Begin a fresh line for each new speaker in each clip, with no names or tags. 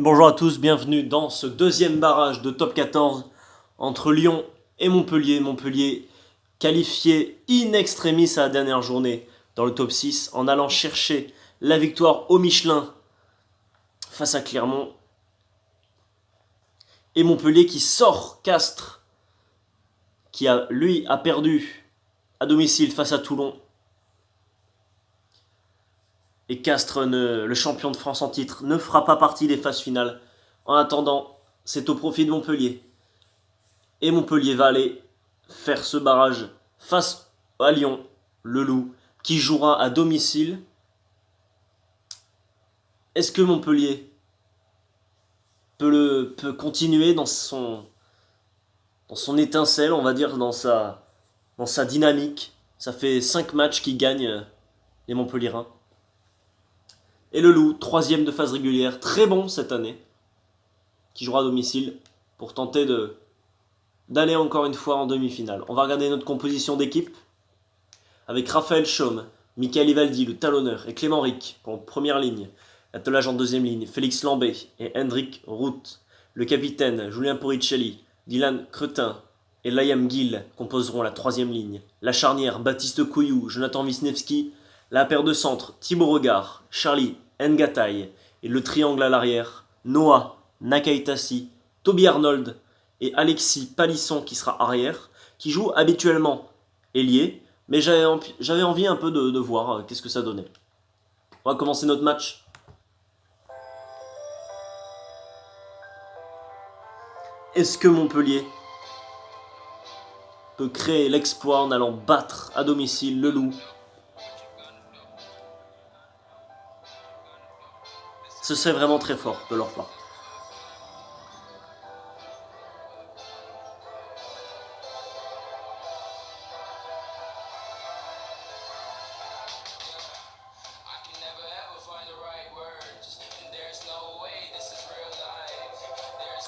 Et bonjour à tous, bienvenue dans ce deuxième barrage de top 14 entre Lyon et Montpellier. Montpellier qualifié in extremis à la dernière journée dans le top 6 en allant chercher la victoire au Michelin face à Clermont. Et Montpellier qui sort Castres, qui a perdu à domicile face à Toulon. Et Castres, le champion de France en titre, ne fera pas partie des phases finales. En attendant, c'est au profit de Montpellier. Et Montpellier va aller faire ce barrage face à Lyon, le Loup, qui jouera à domicile. Est-ce que Montpellier peut continuer dans son étincelle, on va dire, dans sa dynamique? Ça fait 5 matchs qu'il gagne les Montpelliérains. Et le Loup, troisième de phase régulière, très bon cette année, qui jouera à domicile pour tenter d'aller encore une fois en demi-finale. On va regarder notre composition d'équipe avec Raphaël Chaume, Michael Ivaldi, le talonneur, et Clément Ric pour première ligne. L'attelage en deuxième ligne, Félix Lambé et Hendrik Rout. Le capitaine, Julien Poricelli, Dylan Cretin et Liam Gill composeront la troisième ligne. La charnière, Baptiste Couillou, Jonathan Wisniewski. La paire de centre, Thibaut Regard, Charlie Ngatai. Et le triangle à l'arrière, Noah Nakaitasi, Toby Arnold et Alexis Palisson qui sera arrière, qui joue habituellement ailier, mais j'avais envie un peu de voir qu'est-ce que ça donnait. On va commencer notre match. Est-ce que Montpellier peut créer l'exploit en allant battre à domicile le Loup? Ce serait vraiment très fort de leur part.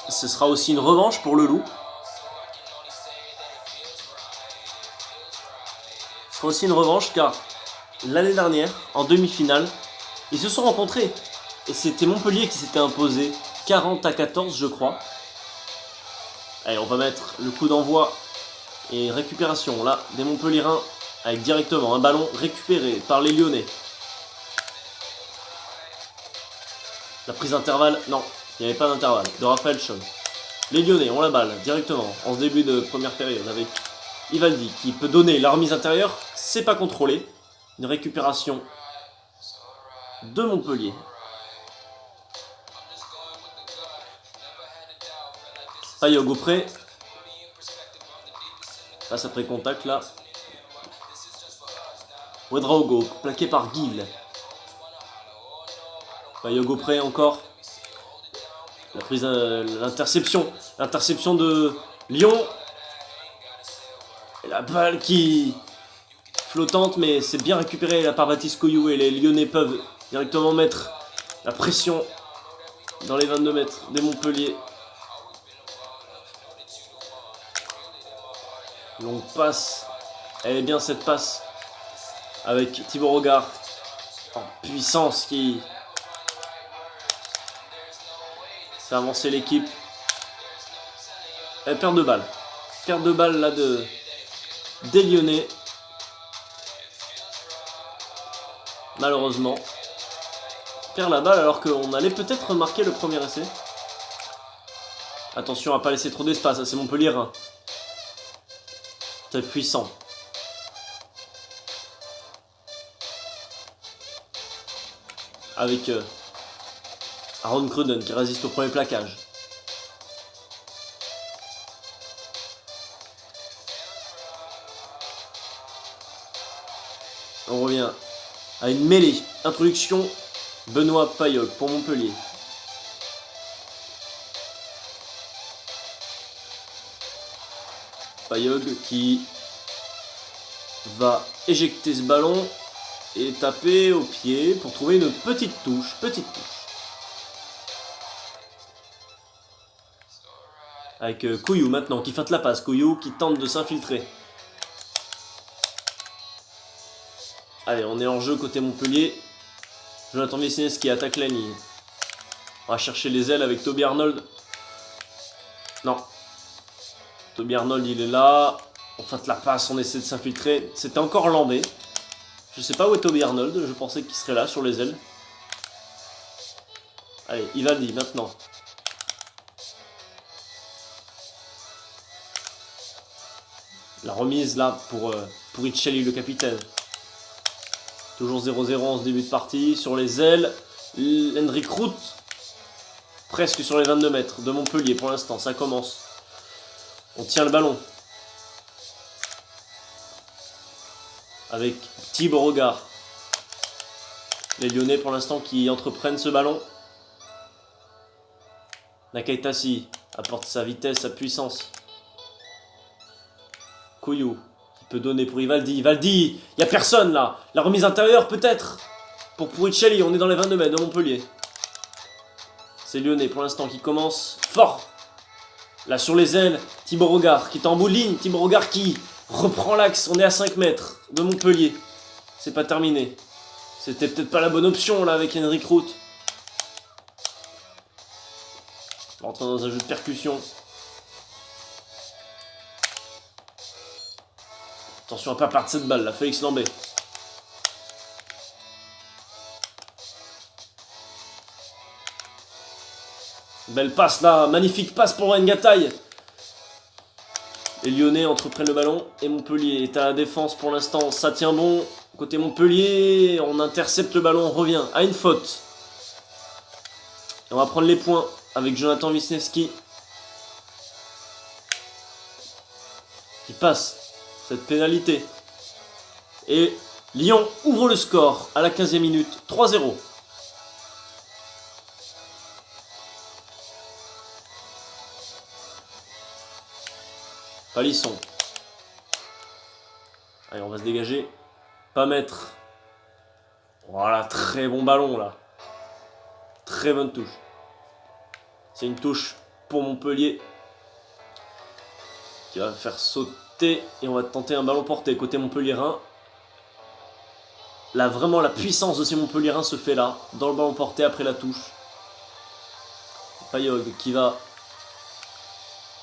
Ce sera aussi une revanche pour le Loup. Ce sera aussi une revanche car l'année dernière, en demi-finale, ils se sont rencontrés. Et c'était Montpellier qui s'était imposé 40-14 je crois. Allez, on va mettre le coup d'envoi et récupération là des Montpelliérains avec directement un ballon récupéré par les Lyonnais. La prise d'intervalle, non, il n'y avait pas d'intervalle, de Raphaël Chaume. Les Lyonnais ont la balle directement en ce début de première période avec Ivaldi qui peut donner la remise intérieure, c'est pas contrôlé. Une récupération de Montpellier. Payog au près. Passe après contact là. Ouedraogo, plaqué par Gill. Payog au près encore. La prise, l'interception. L'interception de Lyon. Et la balle qui flottante, mais c'est bien récupéré là par Baptiste Couillou. Et les Lyonnais peuvent directement mettre la pression dans les 22 mètres des Montpellier. Longue passe. Elle est bien cette passe. Avec Thibaut Regard en puissance qui fait avancer l'équipe. Elle perd de balles. Perte de balles là des Lyonnais. Malheureusement. Perd la balle alors qu'on allait peut-être marquer le premier essai. Attention à ne pas laisser trop d'espace, c'est Montpellier. C'est puissant. Avec Aaron Cruden qui résiste au premier plaquage. On revient à une mêlée. Introduction, Benoît Payog pour Montpellier. Payog qui va éjecter ce ballon et taper au pied pour trouver une petite touche. Avec Couillou maintenant qui feinte la passe. Couillou qui tente de s'infiltrer. Allez, on est en jeu côté Montpellier. Jonathan Wisniewski attaque la ligne. On va chercher les ailes avec Toby Arnold. Non. Toby Arnold, il est là. On fait la passe, on essaie de s'infiltrer. C'était encore Lambé. Je sais pas où est Toby Arnold. Je pensais qu'il serait là, sur les ailes. Allez, Ivaldi, maintenant. La remise, là, pour Ichelli, le capitaine. Toujours 0-0 en ce début de partie. Sur les ailes, Hendrik Rout. Presque sur les 22 mètres de Montpellier pour l'instant. Ça commence. On tient le ballon. Avec Thibaut Regard. Les Lyonnais pour l'instant qui entreprennent ce ballon. Nakaitasi apporte sa vitesse, sa puissance. Kouyou qui peut donner pour Ivaldi. Ivaldi, il n'y a personne là. La remise intérieure peut-être. Pour Puricelli, on est dans les 22 mètres de Montpellier. C'est Lyonnais pour l'instant qui commence fort. Là sur les ailes, Thibaut Regard qui est en bout de ligne. Thibaut Regard qui reprend l'axe. On est à 5 mètres de Montpellier. C'est pas terminé. C'était peut-être pas la bonne option là avec Hendrik Rout. On va rentrer dans un jeu de percussion. Attention à pas perdre cette balle là, Félix Lambé. Belle passe là, magnifique passe pour Ngataï. Les Lyonnais entreprennent le ballon et Montpellier est à la défense pour l'instant. Ça tient bon. Côté Montpellier, on intercepte le ballon, on revient à une faute. Et on va prendre les points avec Jonathan Wisniewski qui passe cette pénalité. Et Lyon ouvre le score à la 15e minute, 3-0. Palisson. Allez, on va se dégager. Pas mettre. Voilà, très bon ballon là. Très bonne touche. C'est une touche pour Montpellier qui va faire sauter et on va tenter un ballon porté côté Montpellierin. Là, vraiment, la puissance de ces Montpellierins se fait là, dans le ballon porté après la touche. Payog qui va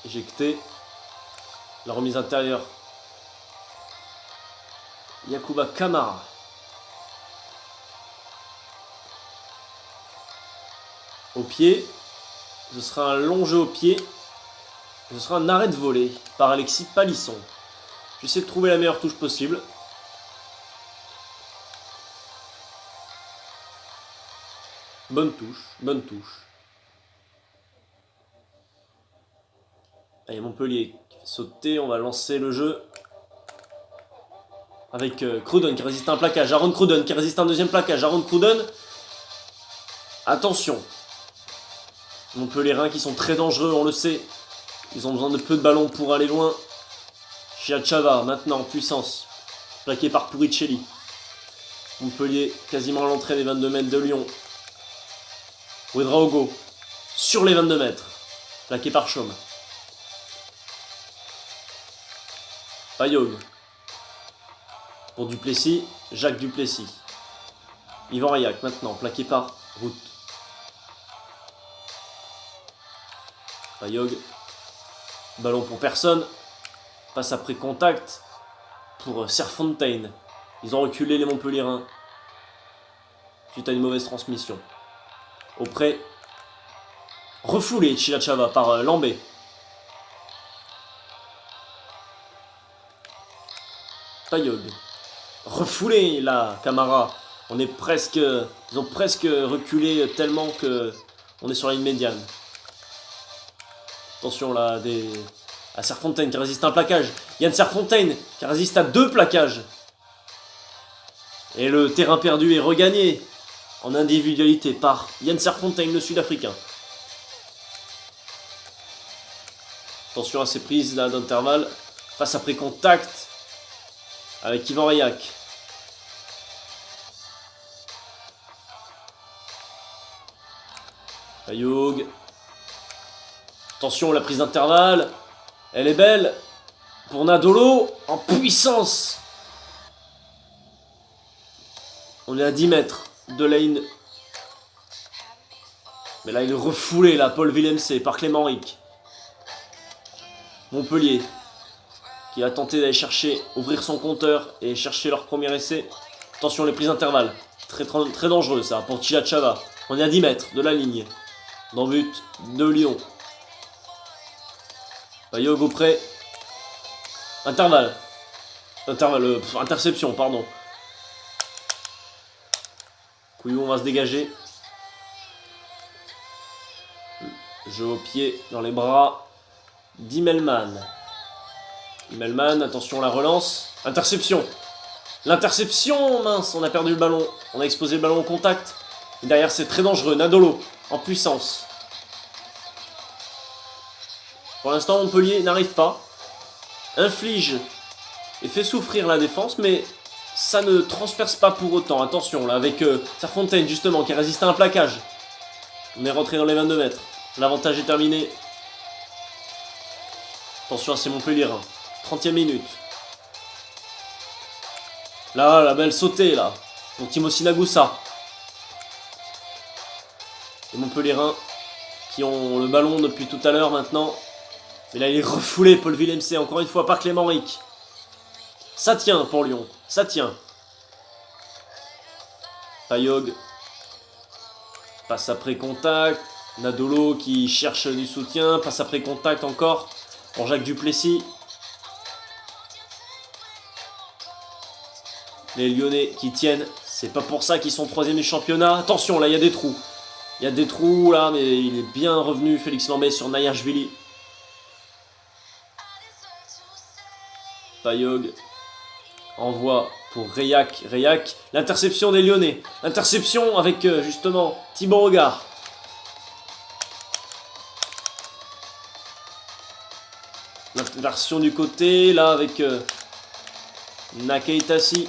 éjecter. La remise intérieure. Yacouba Camara. Au pied. Ce sera un long jeu au pied. Ce sera un arrêt de volée par Alexis Palisson. J'essaie de trouver la meilleure touche possible. Bonne touche, bonne touche. Allez, Montpellier qui fait sauter. On va lancer le jeu. Avec Cruden qui résiste à un plaquage. Aaron Cruden qui résiste à un deuxième plaquage. Aaron Cruden. Attention. Montpellierins qui sont très dangereux, on le sait. Ils ont besoin de peu de ballons pour aller loin. Chiachava maintenant en puissance. Plaqué par Puricelli. Montpellier quasiment à l'entrée des 22 mètres de Lyon. Ouedraogo sur les 22 mètres. Plaqué par Chaume. Payog. Pour Duplessis, Jacques Duplessis. Yvan Rayac maintenant, plaqué par Rout. Payog. Ballon pour personne. Passe après contact pour Serfontaine. Ils ont reculé les Montpellierins suite à une mauvaise transmission. Auprès. Refoulé Chiachava par Lambé. Payog. Refoulé là, Camara. On est presque. Ils ont presque reculé tellement que on est sur la ligne médiane. Attention là, à Serfontaine qui résiste à un plaquage. Yann Serfontaine qui résiste à 2 plaquages. Et le terrain perdu est regagné en individualité par Yann Serfontaine, le Sud-Africain. Attention à ces prises là d'intervalle. Passe après contact avec Yvan Rayac. Payog. Attention, la prise d'intervalle. Elle est belle. Pour Nadolo, en puissance. On est à 10 mètres de la ligne Mais là, il est refoulé, là, Paul Villemc par Clément Ric. Montpellier, qui a tenté d'aller chercher, ouvrir son compteur et chercher leur premier essai. Attention, les prises d'intervalle. Très dangereux, ça, pour Chilachava. On est à 10 mètres de la ligne. Dans le but de Lyon. Bayog auprès. Intervalle. Interception, pardon. Couillon va se dégager. Jeu au pied, dans les bras d'Immelman. Immelman, attention la relance. Interception. L'interception, mince, on a perdu le ballon. On a exposé le ballon au contact. Et derrière, c'est très dangereux. Nadolo, en puissance. Pour l'instant, Montpellier n'arrive pas. Inflige et fait souffrir la défense, mais ça ne transperce pas pour autant. Attention, là, avec Serfontaine, justement, qui résiste à un plaquage. On est rentré dans les 22 mètres. L'avantage est terminé. Attention à ces Montpellierins. 30e minute. Là, la belle sautée, là. Pour Timothy Nagusa. Les Montpellierins qui ont le ballon depuis tout à l'heure maintenant. Mais là, il est refoulé, Paul Villemc, encore une fois, par Clément Ric. Ça tient pour Lyon. Ça tient. Payog. Passe après contact. Nadolo qui cherche du soutien. Passe après contact encore pour Jacques Duplessis. Les Lyonnais qui tiennent. C'est pas pour ça qu'ils sont 3e du championnat. Attention, là, il y a des trous. Il y a des trous, là, mais il est bien revenu, Félix Lambé, sur Nayashvili. Payog envoie pour Reyac. Reyac, l'interception des Lyonnais. L'interception avec, justement, Thibaut Regard. L'inversion du côté, là, avec Nakaitasi.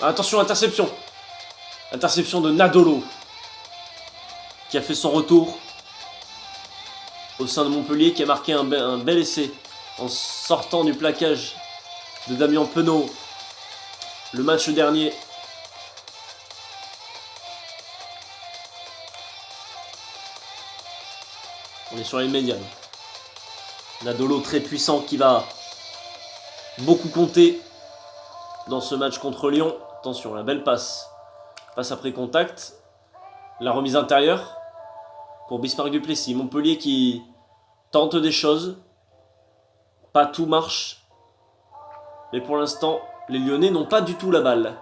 Attention, interception. Interception de Nadolo, qui a fait son retour au sein de Montpellier, qui a marqué un bel essai en sortant du plaquage de Damien Penaud le match dernier. On est sur les médiane. Nadolo très puissant qui va beaucoup compter dans ce match contre Lyon. Attention, la belle passe. Passe après contact. La remise intérieure pour Bismarck Duplessis. Montpellier qui tente des choses. Pas tout marche. Mais pour l'instant, les Lyonnais n'ont pas du tout la balle.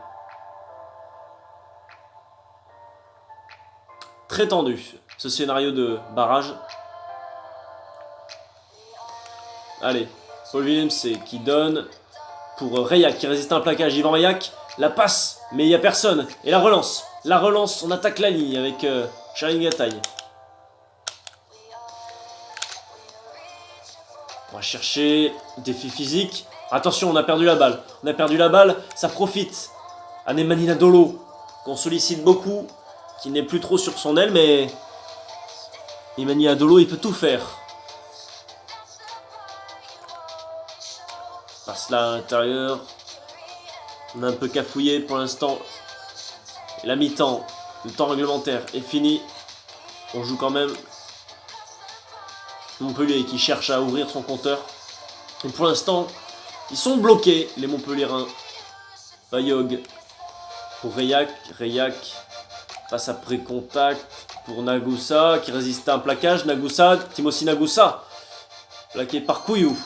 Très tendu, ce scénario de barrage. Allez, Paul Villemc qui donne pour Reyac qui résiste à un plaquage. Yvan Reyac, la passe, mais il n'y a personne. Et la relance. La relance, on attaque la ligne avec Charline Gataille. On va chercher défi physique. Attention, on a perdu la balle. On a perdu la balle, ça profite à Nemanja Nadolo, qu'on sollicite beaucoup, qui n'est plus trop sur son aile, mais Nemanja Nadolo, il peut tout faire. Passe là à l'intérieur. On a un peu cafouillé pour l'instant. La mi-temps, le temps réglementaire est fini. On joue quand même. Montpellier qui cherche à ouvrir son compteur. Et pour l'instant, ils sont bloqués, les Montpellierins. Payog pour Reyac. Reyac passe après contact pour Nagusa qui résiste à un plaquage. Nagusa, Timothy Nagusa, plaqué par Couillou.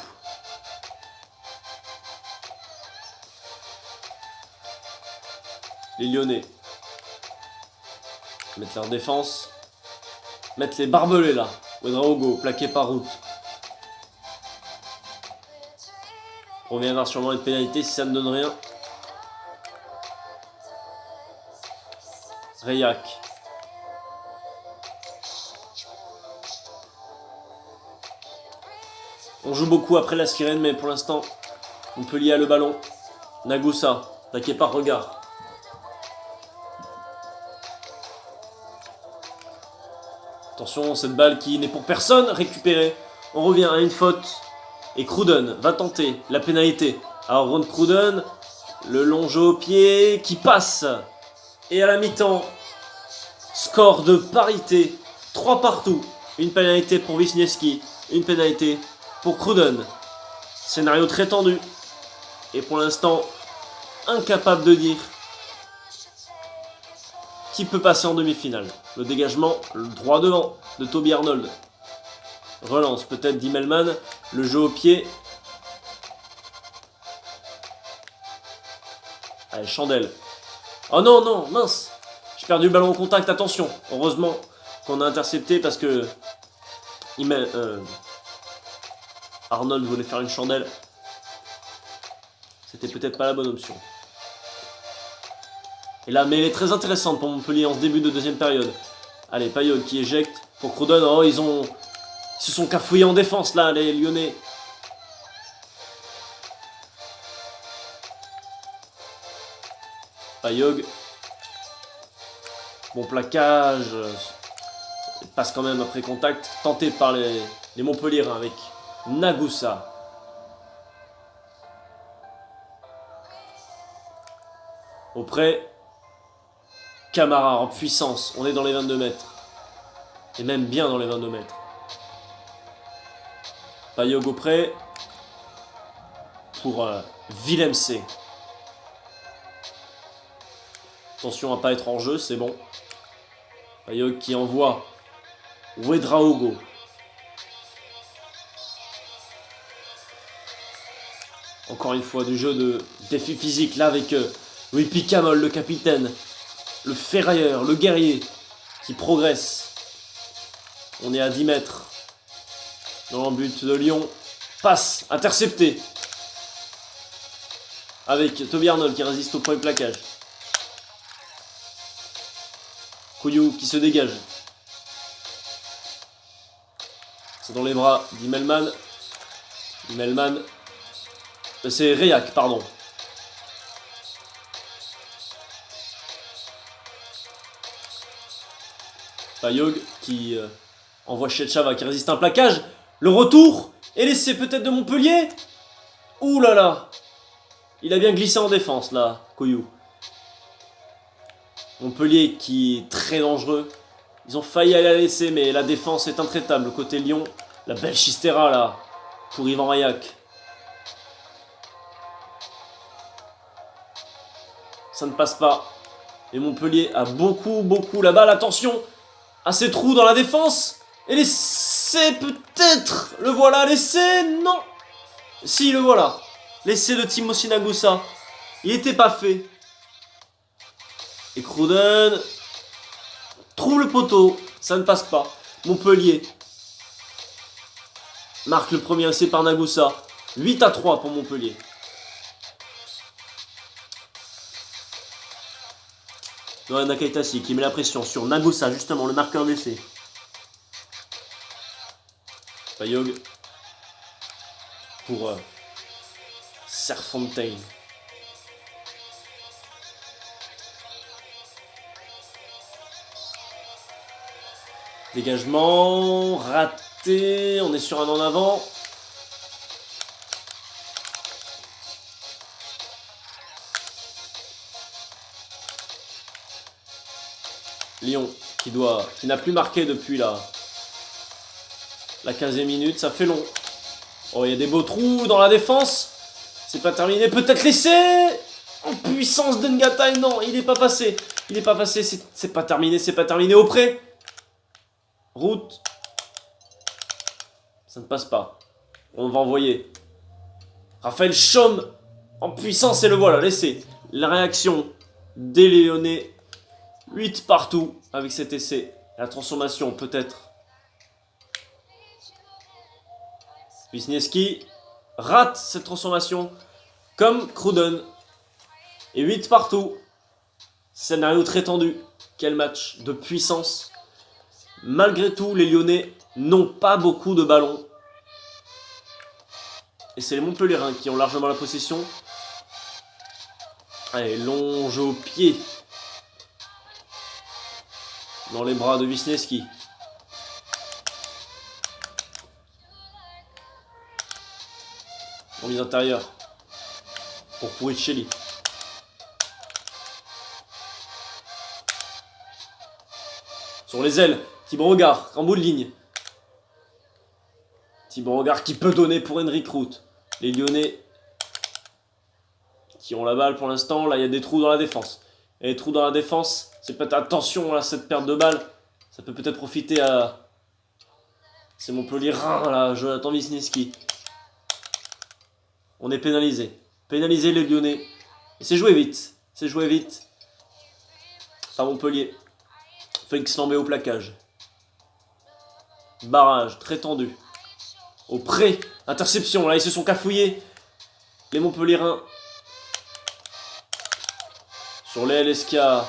Les Lyonnais mettent leur défense, mettent les barbelés là. Ouedraogo, plaqué par Route. On reviendra sûrement une pénalité si ça ne donne rien. Reyac. On joue beaucoup après la sirène, mais pour l'instant, Montpellier a le ballon. Nagusa, plaqué par Regard. Attention, cette balle qui n'est pour personne, récupérée. On revient à une faute. Et Cruden va tenter la pénalité. Alors Ron Cruden, le long jeu au pied qui passe. Et à la mi-temps, score de parité, 3 partout. Une pénalité pour Wisniewski, une pénalité pour Cruden. Scénario très tendu. Et pour l'instant, incapable de dire qui peut passer en demi-finale. Le dégagement, le droit devant de Toby Arnold. Relance peut-être d'Immelman. Le jeu au pied. Allez, Chandelle. Oh non, non, mince. J'ai perdu le ballon au contact, attention. Heureusement qu'on a intercepté parce que Arnold voulait faire une chandelle. C'était peut-être pas la bonne option. Et la mêlée très intéressante pour Montpellier en ce début de deuxième période. Allez, Payog qui éjecte pour Cruden. Oh, ils se sont cafouillés en défense là, les Lyonnais. Payog. Bon plaquage. Il passe quand même après contact. Tenté par les Montpelliérains avec Nagusa. Auprès. Camara en puissance. On est dans les 22 mètres. Et même bien dans les 22 mètres. Payog auprès. Pour Villemc. Attention à ne pas être en jeu, c'est bon. Payog qui envoie Ouedraogo. Encore une fois du jeu de défi physique là avec Louis Picamol, le capitaine. Le ferrailleur, le guerrier qui progresse. On est à 10 mètres. Dans le but de Lyon. Passe, intercepté. Avec Toby Arnold qui résiste au premier plaquage. Couillou qui se dégage. C'est dans les bras d'Immelman. Immelman. C'est Reyak, pardon. Payog qui envoie Chetchava qui résiste à un plaquage. Le retour est laissé peut-être de Montpellier. Ouh là là. Il a bien glissé en défense là, Couillou. Montpellier qui est très dangereux. Ils ont failli aller la laisser, mais la défense est intraitable. Côté Lyon, la belle Chistera là, pour Ivan Rayak. Ça ne passe pas. Et Montpellier a beaucoup la balle. Attention à ces trous dans la défense. Et laissez peut-être. Le voilà, laissez. Non. Si, le voilà. L'essai de Timothy Nagusa. Il n'était pas fait. Et Cruden trouve le poteau. Ça ne passe pas. Montpellier marque le premier essai par Nagusa. 8-3 pour Montpellier. Noah Nakaitasi qui met la pression sur Nagusa, justement, le marqueur d'essai. Payog pour Serfontaine. Dégagement raté. On est sur un en avant. Lyon qui n'a plus marqué depuis la 15e minute. Ça fait long. Oh, il y a des beaux trous dans la défense. C'est pas terminé. Peut-être laissé. En puissance d'Ngatai. Non, il n'est pas passé. Il n'est pas passé. C'est pas terminé. C'est pas terminé. Auprès. Route. Ça ne passe pas. On va envoyer Raphaël Chaume en puissance et le voilà. Laissé. La réaction des Lyonnais. 8 partout avec cet essai. La transformation peut-être. Wisniewski rate cette transformation comme Cruden. Et 8 partout. Scénario très tendu. Quel match de puissance. Malgré tout, les Lyonnais n'ont pas beaucoup de ballons. Et c'est les Montpelliérains qui ont largement la possession. Allez, long jeu au pied. Dans les bras de Wisniewski. En mise intérieure. Pour Puricelli. Sur les ailes, Thibaut Regard, en bout de ligne. Thibaut Regard qui peut donner pour Henrik Rout. Les Lyonnais qui ont la balle pour l'instant. Là, il y a des trous dans la défense. Et les trous dans la défense, c'est peut-être attention à cette perte de balle. Ça peut peut-être profiter à... C'est Montpellier, là, Jonathan Wisniewski. On est pénalisé. Pénalisé les Lyonnais. Et c'est joué vite. C'est joué vite. Par Montpellier. Félix Lambé au plaquage. Barrage, très tendu. Au pré. Interception, là, ils se sont cafouillés. Les Montpelliérains. Sur l'aile, est-ce qu'il y a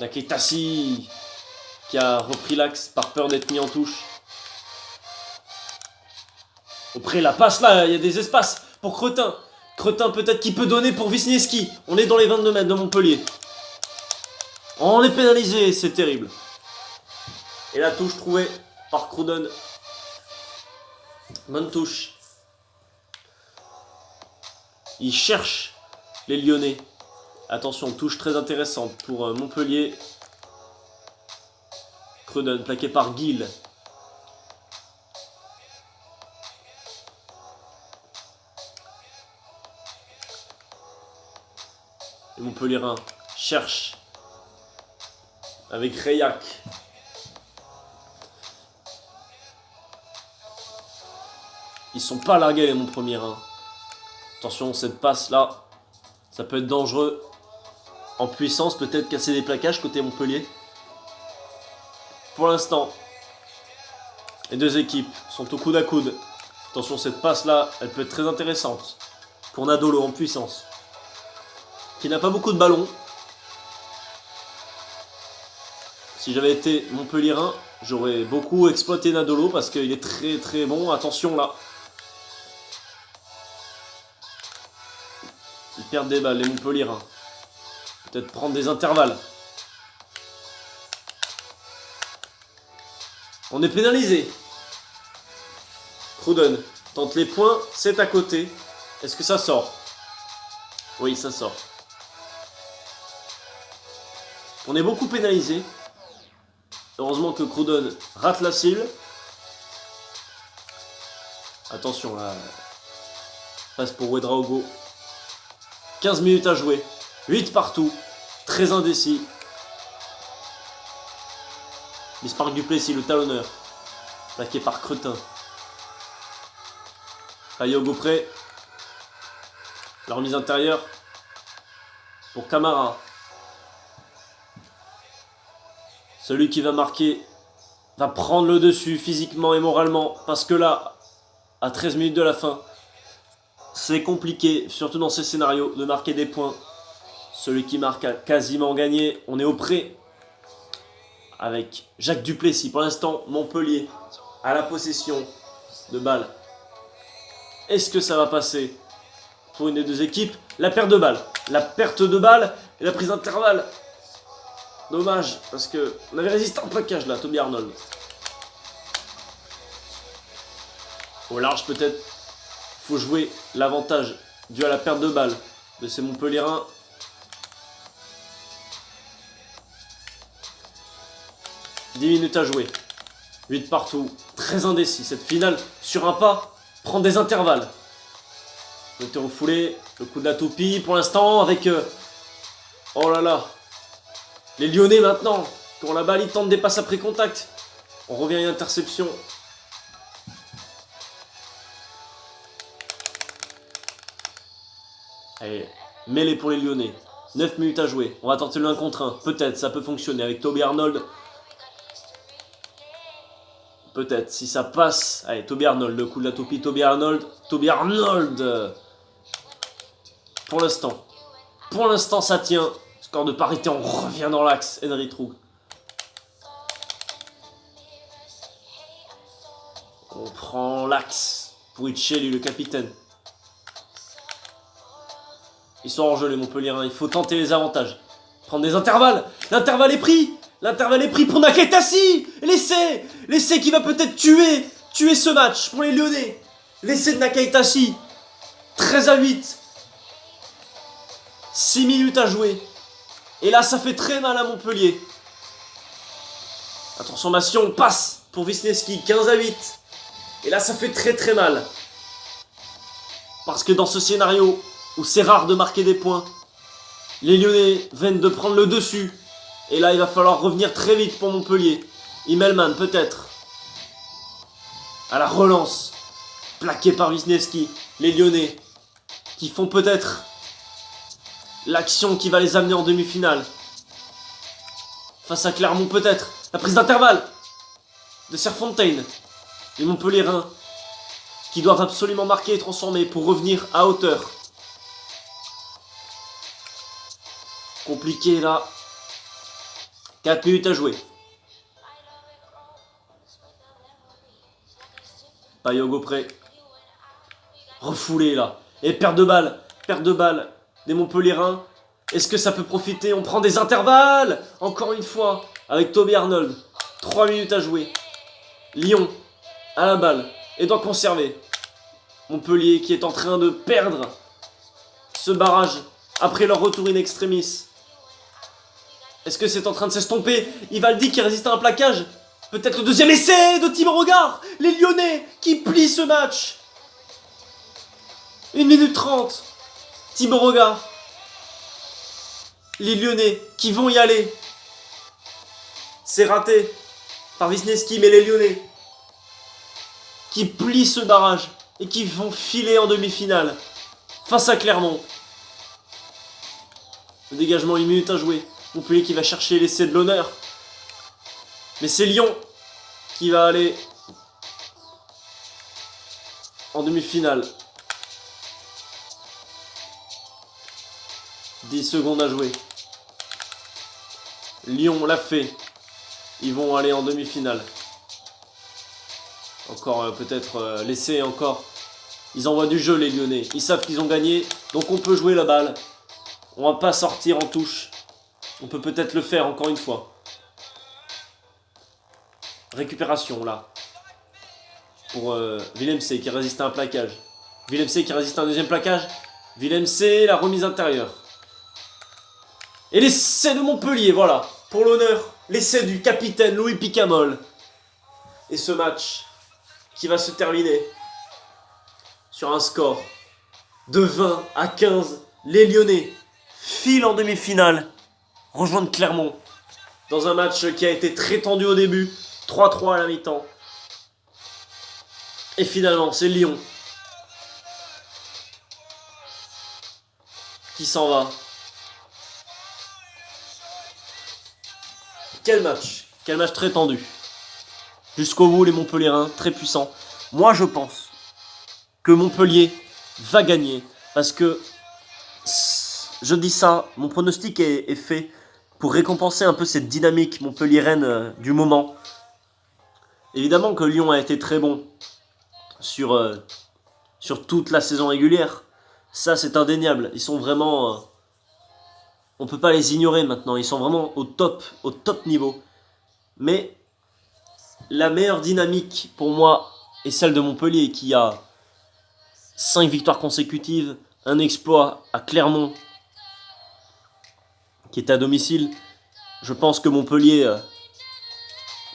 Nakaitassi qui a repris l'axe par peur d'être mis en touche. Auprès, la passe là, il y a des espaces pour Cretin. Cretin peut-être qui peut donner pour Wisniewski. On est dans les 22 mètres de Montpellier. On est pénalisé, c'est terrible. Et la touche trouvée par Cruden. Bonne touche. Il cherche les Lyonnais. Attention, touche très intéressante pour Montpellier. Cruden, plaqué par Gill. Et Montpellierin cherche avec Reyac. Ils sont pas largués les Montpellierins. Attention, cette passe là, ça peut être dangereux. En puissance, peut-être casser des plaquages côté Montpellier. Pour l'instant, les deux équipes sont au coude à coude. Attention, cette passe là, elle peut être très intéressante pour Nadolo en puissance, qui n'a pas beaucoup de ballons. Si j'avais été Montpellierin, j'aurais beaucoup exploité Nadolo parce qu'il est très très bon. Attention là. Ils perdent des balles, les Montpellierins. Peut-être prendre des intervalles. On est pénalisé. Cruden tente les points, c'est à côté. Est-ce que ça sort? Oui, ça sort. On est beaucoup pénalisé. Heureusement que Cruden rate la cible. Attention là. Passe pour Ouedraogo. 15 minutes à jouer. 8 partout. Très indécis. Bismarck Duplessis, le talonneur. Plaqué par Cretin. Caillot Beaupré. La remise intérieure. Pour Camara. Celui qui va marquer va prendre le dessus physiquement et moralement. Parce que là, à 13 minutes de la fin, c'est compliqué, surtout dans ces scénarios, de marquer des points. Celui qui marque a quasiment gagné. On est au pré avec Jacques Duplessis. Pour l'instant, Montpellier a la possession de balle. Est-ce que ça va passer pour une des deux équipes? La perte de balle. La perte de balle et la prise d'intervalle. Dommage, parce que on avait résisté un plaquage là, Toby Arnold. Au large peut-être. Faut jouer l'avantage dû à la perte de balle de ces Montpellierins. « 10 minutes à jouer. 8 partout. Très indécis. Cette finale, sur un pas, prend des intervalles. Le terreau foulé, le coup de la toupie pour l'instant avec... oh là là. Les Lyonnais maintenant, quand la balle, ils tentent des passes après contact. On revient à une interception. Allez, mêlée pour les Lyonnais. 9 minutes à jouer. On va tenter le 1 contre 1. Peut-être, ça peut fonctionner avec Toby Arnold. Peut-être, si ça passe. Allez, Toby Arnold, le coup de la toupie. Toby Arnold. Toby Arnold. Pour l'instant, ça tient. Score de parité, on revient dans l'axe. Henrik Rout. On prend l'axe pour Itcheli, le capitaine. Ils sont en jeu, les Montpellierins. Il faut tenter les avantages. Prendre des intervalles. L'intervalle est pris. L'intervalle est pris pour Nakaitassi. L'essai. L'essai qui va peut-être tuer ce match pour les Lyonnais. L'essai de Nakaitassi. 13-8. 6 minutes à jouer. Et là, ça fait très mal à Montpellier. La transformation passe pour Wisniewski, 15-8. Et là, ça fait très très mal. Parce que dans ce scénario où c'est rare de marquer des points, les Lyonnais viennent de prendre le dessus. Et là, il va falloir revenir très vite pour Montpellier. Immelman, peut-être. À la relance. Plaqué par Wisniewski. Les Lyonnais qui font peut-être l'action qui va les amener en demi-finale. Face à Clermont, peut-être. La prise d'intervalle de Serfontaine. Les Montpelliérains qui doivent absolument marquer et transformer pour revenir à hauteur. Compliqué là. 4 minutes à jouer. Payo Gopré. Refoulé là. Et perte de balle. Perte de balle des Montpelliérains. Est-ce que ça peut profiter? On prend des intervalles. Encore une fois. Avec Toby Arnold. 3 minutes à jouer. Lyon. À la balle. Et doit conserver. Montpellier qui est en train de perdre ce barrage. Après leur retour in extremis. Est-ce que c'est en train de s'estomper? Ivaldi qui résiste à un plaquage. Peut-être le deuxième essai de Thibaut Regard. Les Lyonnais qui plient ce match. 1 minute 30. Thibaut Regard. Les Lyonnais qui vont y aller. C'est raté par Wisniewski, mais les Lyonnais qui plient ce barrage et qui vont filer en demi-finale face à Clermont. Le dégagement, 1 minute à jouer. Montpellier qui va chercher l'essai de l'honneur. Mais c'est Lyon qui va aller en demi-finale. 10 secondes à jouer. Lyon l'a fait. Ils vont aller en demi-finale. Encore peut-être l'essai encore. Ils envoient du jeu les Lyonnais. Ils savent qu'ils ont gagné. Donc on peut jouer la balle. On va pas sortir en touche. On peut peut-être le faire encore une fois. Récupération là. Pour Willem C qui résiste à un plaquage. Willem C qui résiste à un deuxième plaquage. Willem C, la remise intérieure. Et l'essai de Montpellier, voilà. Pour l'honneur, l'essai du capitaine Louis Picamol. Et ce match qui va se terminer sur un score de 20-15. Les Lyonnais filent en demi-finale. Rejoindre Clermont dans un match qui a été très tendu au début. 3-3 à la mi-temps. Et finalement, c'est Lyon qui s'en va. Quel match très tendu. Jusqu'au bout, les Montpelliérains, très puissants. Moi, je pense que Montpellier va gagner. Parce que, je dis ça, mon pronostic est fait pour récompenser un peu cette dynamique montpelliéraine du moment. Évidemment que Lyon a été très bon sur toute la saison régulière. Ça, c'est indéniable. Ils sont vraiment... on ne peut pas les ignorer maintenant. Ils sont vraiment au top niveau. Mais la meilleure dynamique pour moi est celle de Montpellier qui a 5 victoires consécutives, un exploit à Clermont qui est à domicile. Je pense que Montpellier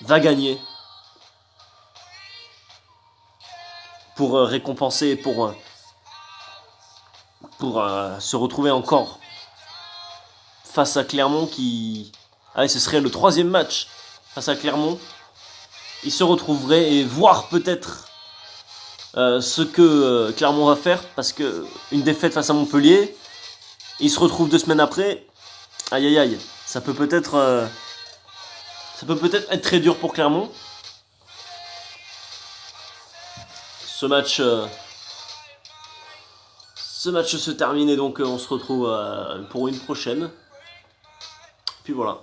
va gagner pour récompenser, pour se retrouver encore face à Clermont qui... Ah, ce serait le 3e match face à Clermont. Ils se retrouveraient et voir peut-être ce que Clermont va faire, parce que une défaite face à Montpellier, ils se retrouvent 2 semaines après. Aïe aïe aïe, ça peut peut-être être très dur pour Clermont. Ce match se termine et donc on se retrouve pour une prochaine. Puis voilà.